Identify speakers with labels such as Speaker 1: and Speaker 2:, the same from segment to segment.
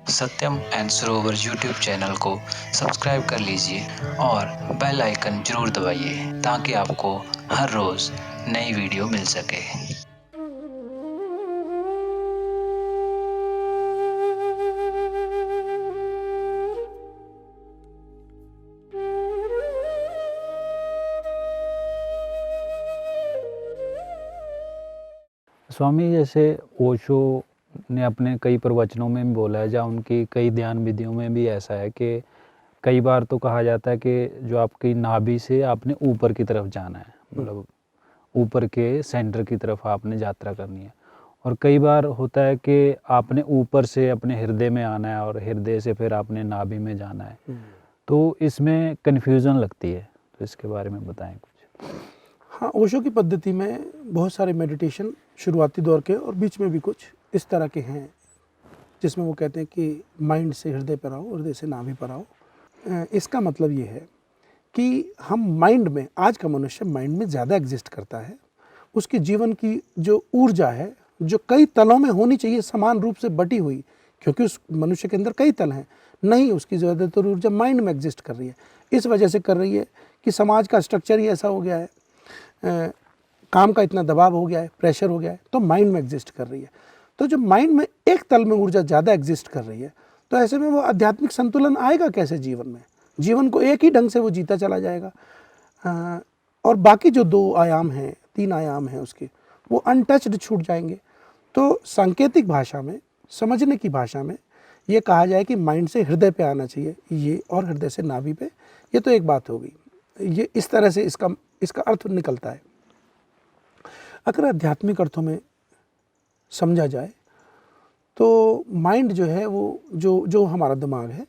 Speaker 1: Satyam and Sarovar YouTube channel को subscribe कर लीजिए और बेल आइकन जरूर दबाइए ताकि आपको हर रोज़ नई वीडियो मिल सके।
Speaker 2: स्वामी जैसे ओशो ने अपने कई प्रवचनों में भी बोला है, जहाँ उनकी कई ध्यान विधियों में भी ऐसा है कि कई बार तो कहा जाता है कि जो आपकी नाभि से आपने ऊपर की तरफ जाना है, मतलब ऊपर के सेंटर की तरफ आपने यात्रा करनी है। और कई बार होता है कि आपने ऊपर से अपने हृदय में आना है और हृदय से फिर आपने नाभि में जाना है। तो इसमें कन्फ्यूज़न लगती है, तो इसके बारे में बताएं कुछ।
Speaker 3: हाँ, ओशो की पद्धति में बहुत सारे मेडिटेशन शुरुआती दौर के और बीच में भी कुछ इस तरह के हैं, जिसमें वो कहते हैं कि माइंड से हृदय पर आओ, हृदय से नाभि पर आओ। इसका मतलब ये है कि हम माइंड में, आज का मनुष्य माइंड में ज़्यादा एग्जिस्ट करता है। उसकी जीवन की जो ऊर्जा है, जो कई तलों में होनी चाहिए समान रूप से बटी हुई, क्योंकि उस मनुष्य के अंदर कई तल हैं, नहीं, उसकी ज़्यादातर ऊर्जा माइंड में एग्जिस्ट कर रही है। इस वजह से कर रही है कि समाज का स्ट्रक्चर ही ऐसा हो गया है, काम का इतना दबाव हो गया है, प्रेशर हो गया है, तो माइंड में एग्जिस्ट कर रही है। तो जब माइंड में एक तल में ऊर्जा ज़्यादा एग्जिस्ट कर रही है, तो ऐसे में वो आध्यात्मिक संतुलन आएगा कैसे जीवन में? जीवन को एक ही ढंग से वो जीता चला जाएगा, और बाकी जो 2 आयाम हैं, 3 आयाम हैं उसके, वो अनटच्ड छूट जाएंगे। तो सांकेतिक भाषा में, समझने की भाषा में ये कहा जाए कि माइंड से हृदय पे आना चाहिए ये, और हृदय से नाभि पे, ये तो एक बात हो गई। ये इस तरह से इसका अर्थ निकलता है। अगर आध्यात्मिक अर्थों में समझा जाए तो माइंड जो है, वो जो हमारा दिमाग है,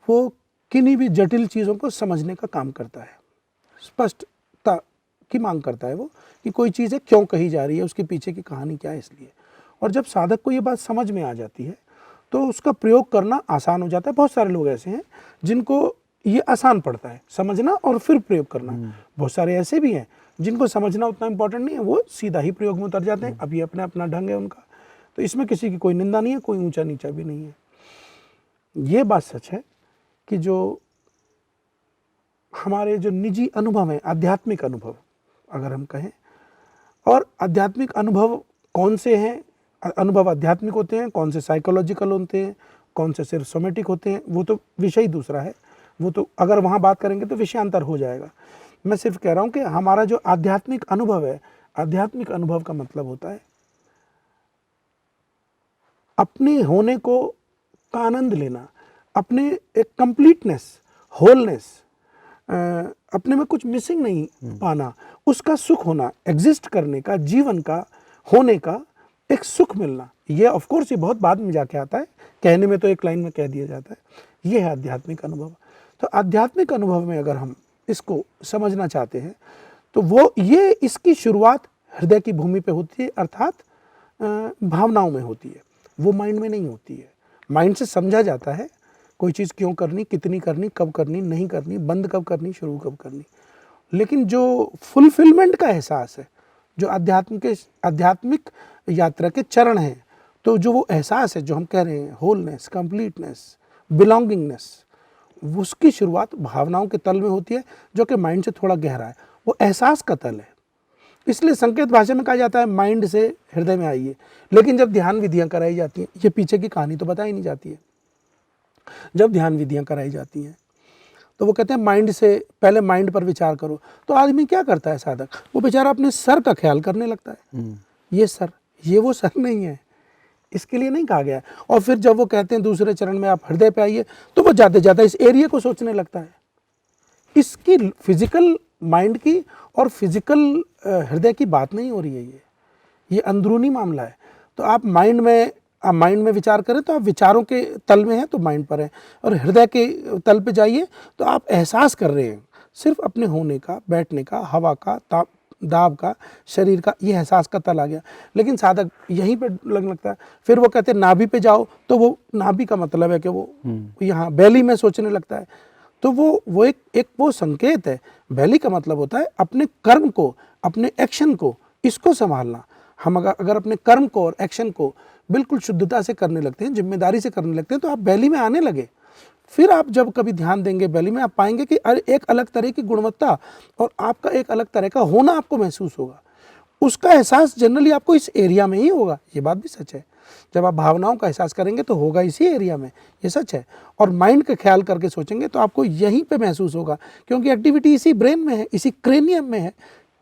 Speaker 3: वो किन्हीं भी जटिल चीज़ों को समझने का काम करता है। स्पष्टता की मांग करता है वो, कि कोई चीज़ है क्यों कही जा रही है, उसके पीछे की कहानी क्या है, इसलिए। और जब साधक को ये बात समझ में आ जाती है तो उसका प्रयोग करना आसान हो जाता है। बहुत सारे लोग ऐसे हैं जिनको ये आसान पड़ता है समझना और फिर प्रयोग करना। बहुत सारे ऐसे भी हैं जिनको समझना उतना इम्पोर्टेंट नहीं है, वो सीधा ही प्रयोग में उतर जाते हैं। अब ये अपना अपना ढंग है उनका, तो इसमें किसी की कोई निंदा नहीं है, कोई ऊंचा नीचा भी नहीं है। ये बात सच है कि जो हमारे जो निजी अनुभव हैं, आध्यात्मिक अनुभव अगर हम कहें, और आध्यात्मिक अनुभव कौन से हैं, अनुभव आध्यात्मिक होते हैं, कौन से साइकोलॉजिकल होते हैं, कौन से सिर्फ सोमेटिक होते हैं, वो तो विषय ही दूसरा है। वो तो अगर वहाँ बात करेंगे तो विषयांतर हो जाएगा। मैं सिर्फ कह रहा हूँ कि हमारा जो आध्यात्मिक अनुभव है, आध्यात्मिक अनुभव का मतलब होता है अपने होने का आनंद लेना, अपने एक कंप्लीटनेस, होलनेस, अपने में कुछ मिसिंग नहीं पाना, उसका सुख होना, एग्जिस्ट करने का, जीवन का, होने का एक सुख मिलना। ये ऑफ कोर्स ये बहुत बाद में जाके आता है, कहने में तो एक लाइन में कह दिया जाता है। ये है आध्यात्मिक अनुभव। तो आध्यात्मिक अनुभव में अगर हम इसको समझना चाहते हैं तो वो ये इसकी शुरुआत हृदय की भूमि पे होती है, अर्थात भावनाओं में होती है, वो माइंड में नहीं होती है। माइंड से समझा जाता है कोई चीज़ क्यों करनी, कितनी करनी, कब करनी, नहीं करनी, बंद कब करनी, शुरू कब करनी। लेकिन जो फुलफिलमेंट का एहसास है, जो आध्यात्मिक यात्रा के चरण हैं, तो जो वो एहसास है जो हम कह रहे हैं, होलनेस, कंप्लीटनेस, बिलोंगिंगनेस, उसकी शुरुआत भावनाओं के तल में होती है, जो कि माइंड से थोड़ा गहरा है, वो एहसास का तल है। इसलिए संकेत भाषा में कहा जाता है माइंड से हृदय में आइए। लेकिन जब ध्यान विधियां कराई जाती हैं, ये पीछे की कहानी तो बताई नहीं जाती है। जब ध्यान विधियां कराई जाती हैं तो वो कहते हैं माइंड से पहले माइंड पर विचार करो। तो आदमी क्या करता है साधक, वो बेचारा अपने सर का ख्याल करने लगता है। ये सर, ये वो सर नहीं है, इसके लिए नहीं कहा गया है। और फिर जब वो कहते हैं दूसरे चरण में आप हृदय पे आइए, तो वो जाते जाते इस एरिया को सोचने लगता है। इसकी फिजिकल माइंड की और फिजिकल हृदय की बात नहीं हो रही है, ये अंदरूनी मामला है। तो आप माइंड में विचार करें तो आप विचारों के तल में हैं तो माइंड पर हैं, और हृदय के तल पे जाइए तो आप एहसास कर रहे हैं सिर्फ अपने होने का, बैठने का, हवा का, दाब का, शरीर का, ये एहसास का तल आ गया। लेकिन साधक यहीं पे लगने लगता है। फिर वो कहते हैं नाभि पे जाओ, तो वो नाभि का मतलब है कि वो यहाँ बेली में सोचने लगता है। तो वो एक वो संकेत है। बेली का मतलब होता है अपने कर्म को, अपने एक्शन को, इसको संभालना। हम अगर अपने कर्म को और एक्शन को बिल्कुल शुद्धता से करने लगते हैं, जिम्मेदारी से करने लगते हैं, तो आप बेली में आने लगे। फिर आप जब कभी ध्यान देंगे बेली में, आप पाएंगे कि एक अलग तरह की गुणवत्ता और आपका एक अलग तरह का होना आपको महसूस होगा। उसका एहसास जनरली आपको इस एरिया में ही होगा, ये बात भी सच है। जब आप भावनाओं का एहसास करेंगे तो होगा इसी एरिया में, ये सच है। और माइंड का ख्याल करके सोचेंगे तो आपको यहीं पे महसूस होगा, क्योंकि एक्टिविटी इसी ब्रेन में है, इसी क्रेनियम में है,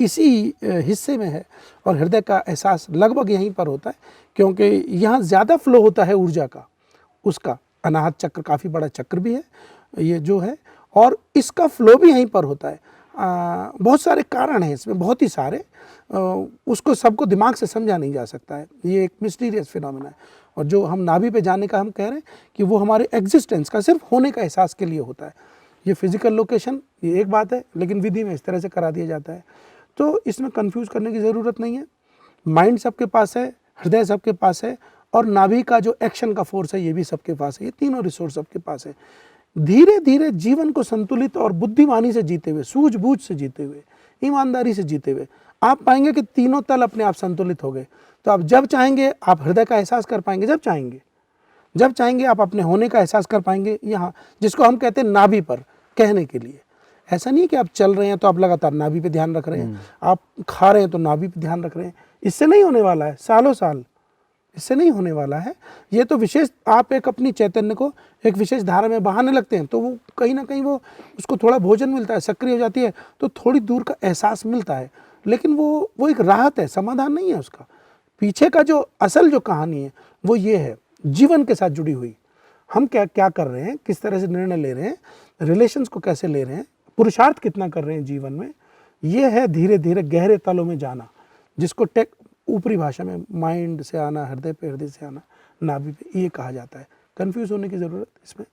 Speaker 3: इसी हिस्से में है। और हृदय का एहसास लगभग यहीं पर होता है, क्योंकि यहाँ ज़्यादा फ्लो होता है ऊर्जा का। उसका अनाहत चक्र काफ़ी बड़ा चक्र भी है ये जो है, और इसका फ्लो भी यहीं पर होता है। बहुत सारे कारण हैं इसमें, बहुत ही सारे, उसको सबको दिमाग से समझा नहीं जा सकता है। ये एक मिस्टीरियस फिनोमेना है। और जो हम नाभि पे जाने का हम कह रहे हैं कि वो हमारे एग्जिस्टेंस का, सिर्फ होने का एहसास के लिए होता है। ये फिजिकल लोकेशन ये एक बात है, लेकिन विधि में इस तरह से करा दिया जाता है, तो इसमें कंफ्यूज करने की ज़रूरत नहीं है। माइंड सबके पास है, हृदय सबके पास है, और नाभि का जो एक्शन का फोर्स है ये भी सबके पास है। ये तीनों रिसोर्स सबके पास है। धीरे धीरे जीवन को संतुलित और बुद्धिमानी से जीते हुए, सूझबूझ से जीते हुए, ईमानदारी से जीते हुए, आप पाएंगे कि तीनों तल अपने आप संतुलित हो गए। तो आप जब चाहेंगे आप हृदय का एहसास कर पाएंगे, जब चाहेंगे आप अपने होने का एहसास कर पाएंगे, यहाँ जिसको हम कहते हैं नाभि पर कहने के लिए। ऐसा नहीं कि आप चल रहे हैं तो आप लगातार नाभि पे ध्यान रख रहे हैं, आप खा रहे हैं तो नाभि पे ध्यान रख रहे हैं। इससे नहीं होने वाला है, सालों साल इससे नहीं होने वाला है। ये तो विशेष, आप एक अपनी चैतन्य को एक विशेष धारा में बहाने लगते हैं तो वो कहीं ना कहीं वो उसको थोड़ा भोजन मिलता है, सक्रिय हो जाती है तो थोड़ी दूर का एहसास मिलता है, लेकिन वो एक राहत है, समाधान नहीं है उसका। पीछे का जो असल जो कहानी है वो ये है, जीवन के साथ जुड़ी हुई। हम क्या क्या कर रहे हैं, किस तरह से निर्णय ले रहे हैं, रिलेशंस को कैसे ले रहे हैं, पुरुषार्थ कितना कर रहे हैं जीवन में, ये है धीरे धीरे गहरे तलों में जाना, जिसको ऊपरी भाषा में माइंड से आना, हृदय पे, हृदय से आना, नाभि पे, ये कहा जाता है। कंफ्यूज होने की ज़रूरत इसमें